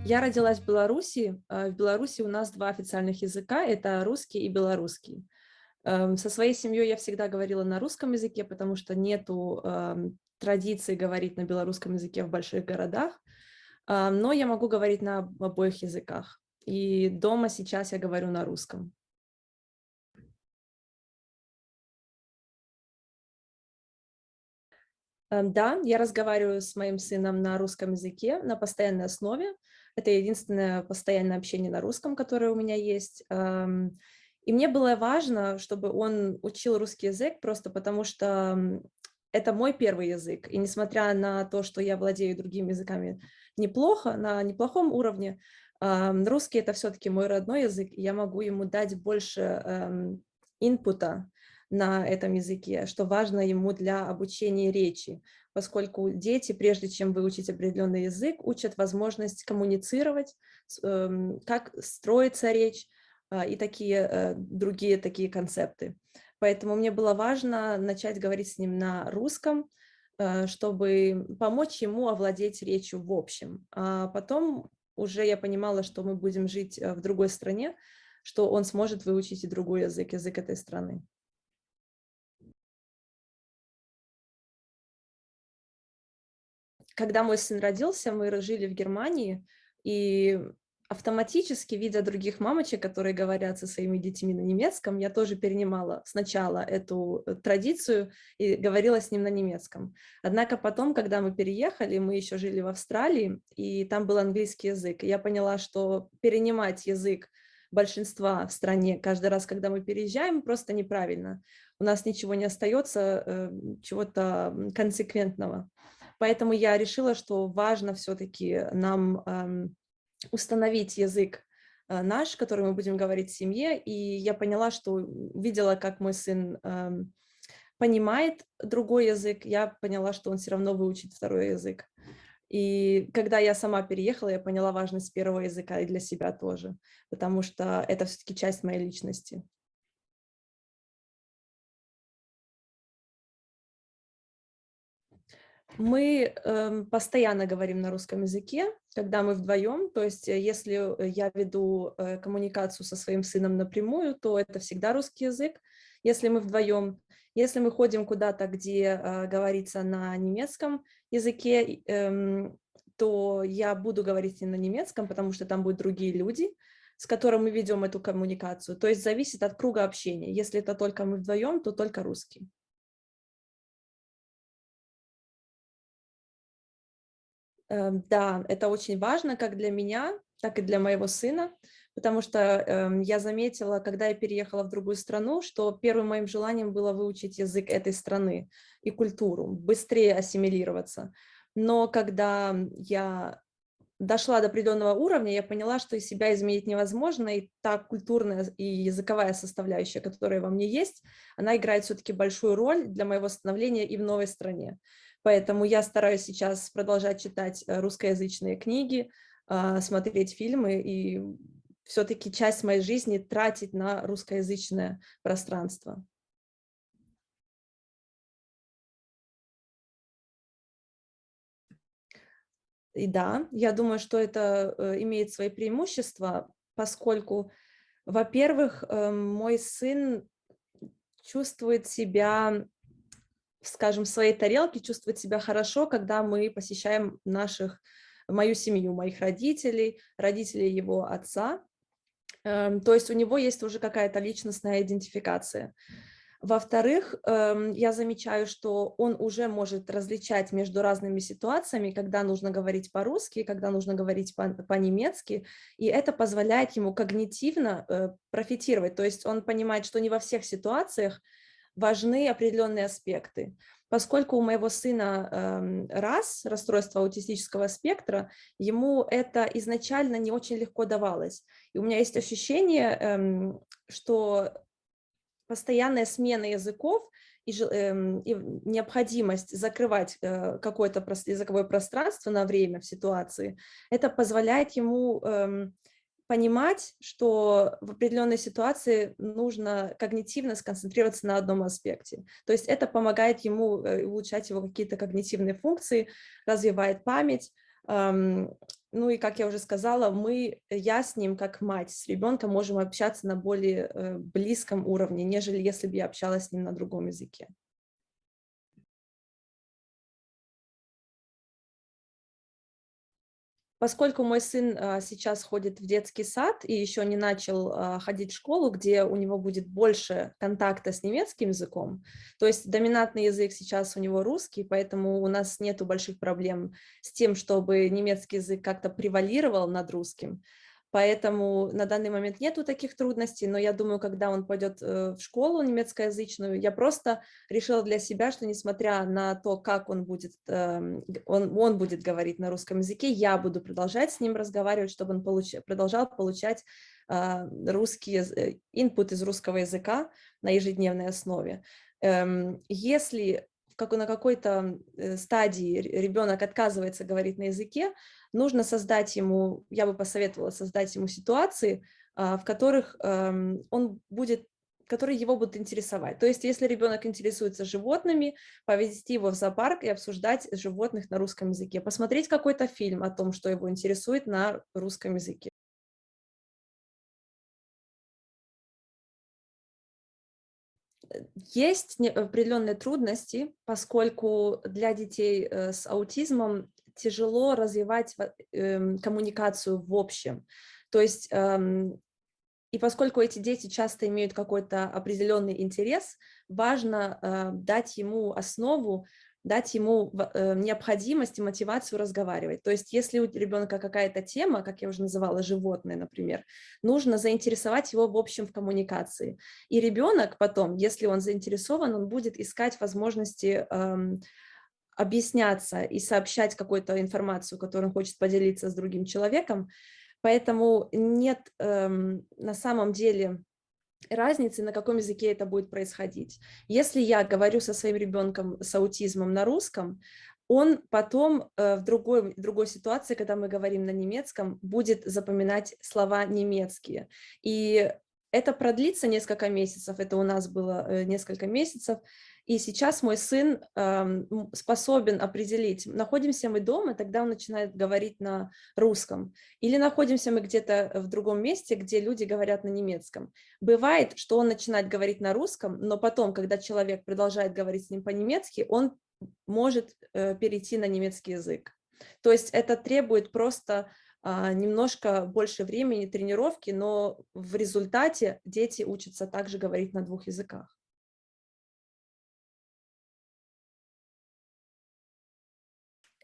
Я родилась в Беларуси. В Беларуси у нас два официальных языка – это русский и белорусский. Со своей семьей я всегда говорила на русском языке, потому что нету традиции говорить на белорусском языке в больших городах, но я могу говорить на обоих языках. И дома сейчас я говорю на русском. Да, я разговариваю с моим сыном на русском языке на постоянной основе. Это единственное постоянное общение на русском, которое у меня есть. И мне было важно, чтобы он учил русский язык, просто потому что это мой первый язык. И несмотря на то, что я владею другими языками неплохо, на неплохом уровне, русский — это все-таки мой родной язык, и я могу ему дать больше инпута на этом языке, что важно ему для обучения речи, поскольку дети, прежде чем выучить определенный язык, учат возможность коммуницировать, как строится речь и другие такие концепты. Поэтому мне было важно начать говорить с ним на русском, чтобы помочь ему овладеть речью в общем. А потом уже я понимала, что мы будем жить в другой стране, что он сможет выучить и другой язык, язык этой страны. Когда мой сын родился, мы жили в Германии, и автоматически, видя других мамочек, которые говорят со своими детьми на немецком, я тоже перенимала сначала эту традицию и говорила с ним на немецком. Однако потом, когда мы переехали, мы еще жили в Австралии, и там был английский язык, и я поняла, что перенимать язык большинства в стране каждый раз, когда мы переезжаем, просто неправильно. У нас ничего не остается, чего-то консеквентного. Поэтому я решила, что важно все-таки нам установить язык наш, который мы будем говорить в семье. И я поняла, что видела, как мой сын понимает другой язык, я поняла, что он все равно выучит второй язык. И когда я сама переехала, я поняла важность первого языка и для себя тоже, потому что это все-таки часть моей личности. Мы постоянно говорим на русском языке, когда мы вдвоем. То есть, если я веду коммуникацию со своим сыном напрямую, то это всегда русский язык. Если мы вдвоем, если мы ходим куда-то, где говорится на немецком языке, то я буду говорить и на немецком, потому что там будут другие люди, с которыми мы ведем эту коммуникацию. То есть зависит от круга общения. Если это только мы вдвоем, то только русский. Да, это очень важно как для меня, так и для моего сына, потому что я заметила, когда я переехала в другую страну, что первым моим желанием было выучить язык этой страны и культуру, быстрее ассимилироваться. Но когда я дошла до определенного уровня, я поняла, что из себя изменить невозможно, и та культурная и языковая составляющая, которая во мне есть, она играет все-таки большую роль для моего становления и в новой стране. Поэтому я стараюсь сейчас продолжать читать русскоязычные книги, смотреть фильмы и все-таки часть моей жизни тратить на русскоязычное пространство. И да, я думаю, что это имеет свои преимущества, поскольку, во-первых, мой сын чувствует себя, скажем, в своей тарелке, чувствует себя хорошо, когда мы посещаем мою семью, моих родителей, родителей его отца. То есть у него есть уже какая-то личностная идентификация. Во-вторых, я замечаю, что он уже может различать между разными ситуациями, когда нужно говорить по-русски, когда нужно говорить по-немецки, и это позволяет ему когнитивно профитировать. То есть он понимает, что не во всех ситуациях важны определенные аспекты. Поскольку у моего сына расстройство аутистического спектра, ему это изначально не очень легко давалось. И у меня есть ощущение, что постоянная смена языков и необходимость закрывать какое-то языковое пространство на время в ситуации, это позволяет ему понимать, что в определенной ситуации нужно когнитивно сконцентрироваться на одном аспекте. То есть это помогает ему улучшать его какие-то когнитивные функции, развивает память. Ну и, как я уже сказала, я с ним, как мать, с ребенком можем общаться на более близком уровне, нежели если бы я общалась с ним на другом языке. Поскольку мой сын сейчас ходит в детский сад и еще не начал ходить в школу, где у него будет больше контакта с немецким языком, то есть доминантный язык сейчас у него русский, поэтому у нас нету больших проблем с тем, чтобы немецкий язык как-то превалировал над русским. Поэтому на данный момент нету таких трудностей, но я думаю, когда он пойдет в школу немецкоязычную, я просто решила для себя, что несмотря на то, как он будет, он будет говорить на русском языке, я буду продолжать с ним разговаривать, чтобы он продолжал получать инпут из русского языка на ежедневной основе. Если на какой-то стадии ребенок отказывается говорить на языке, нужно создать ему, я бы посоветовала создать ему ситуации, в которых которые его будут интересовать. То есть, если ребенок интересуется животными, повезти его в зоопарк и обсуждать животных на русском языке, посмотреть какой-то фильм о том, что его интересует на русском языке. Есть определенные трудности, поскольку для детей с аутизмом тяжело развивать коммуникацию в общем. То есть, и поскольку эти дети часто имеют какой-то определенный интерес, важно дать ему основу, дать ему необходимость и мотивацию разговаривать. То есть если у ребенка какая-то тема, как я уже называла, животные, например, нужно заинтересовать его в общем в коммуникации. И ребенок потом, если он заинтересован, он будет искать возможности объясняться и сообщать какую-то информацию, которую он хочет поделиться с другим человеком. Поэтому нет на самом деле разницы, на каком языке это будет происходить. Если я говорю со своим ребенком с аутизмом на русском, он потом в другой ситуации, когда мы говорим на немецком, будет запоминать слова немецкие. И это продлится несколько месяцев, это у нас было несколько месяцев, и сейчас мой сын способен определить, находимся мы дома, тогда он начинает говорить на русском, или находимся мы где-то в другом месте, где люди говорят на немецком. Бывает, что он начинает говорить на русском, но потом, когда человек продолжает говорить с ним по-немецки, он может перейти на немецкий язык. То есть это требует просто немножко больше времени, тренировки, но в результате дети учатся также говорить на двух языках.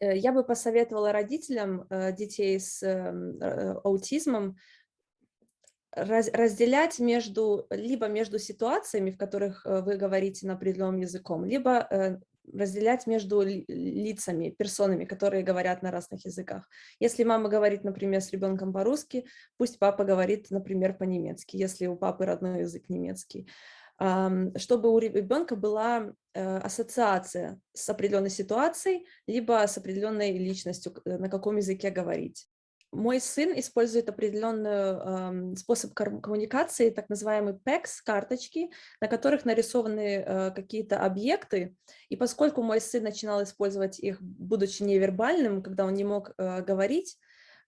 Я бы посоветовала родителям детей с аутизмом разделять либо между ситуациями, в которых вы говорите на определенном языком, либо разделять между лицами, персонами, которые говорят на разных языках. Если мама говорит, например, с ребенком по-русски, пусть папа говорит, например, по-немецки, если у папы родной язык немецкий. Чтобы у ребенка была ассоциация с определенной ситуацией, либо с определенной личностью, на каком языке говорить. Мой сын использует определенный способ коммуникации, так называемый PECS, карточки, на которых нарисованы какие-то объекты. И поскольку мой сын начинал использовать их, будучи невербальным, когда он не мог говорить,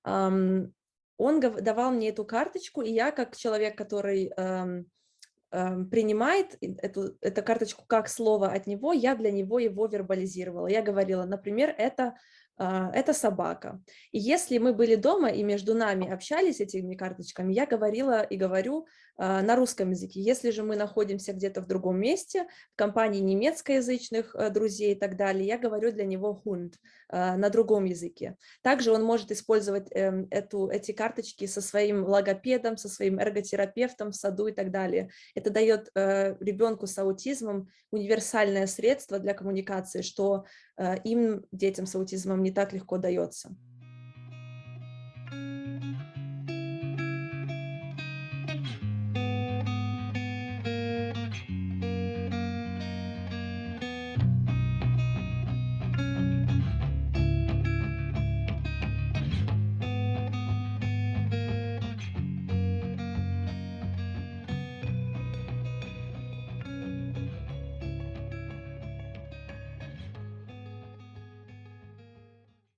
он давал мне эту карточку, и я, как человек, который принимает эту карточку как слово от него, я для него его вербализировала. Я говорила, например, это собака. И если мы были дома и между нами общались этими карточками, я говорила и говорю на русском языке. Если же мы находимся где-то в другом месте, в компании немецкоязычных друзей и так далее, я говорю для него «Hund» на другом языке. Также он может использовать эти карточки со своим логопедом, со своим эрготерапевтом в саду и так далее. Это дает ребенку с аутизмом универсальное средство для коммуникации, что им, детям с аутизмом, не так легко дается.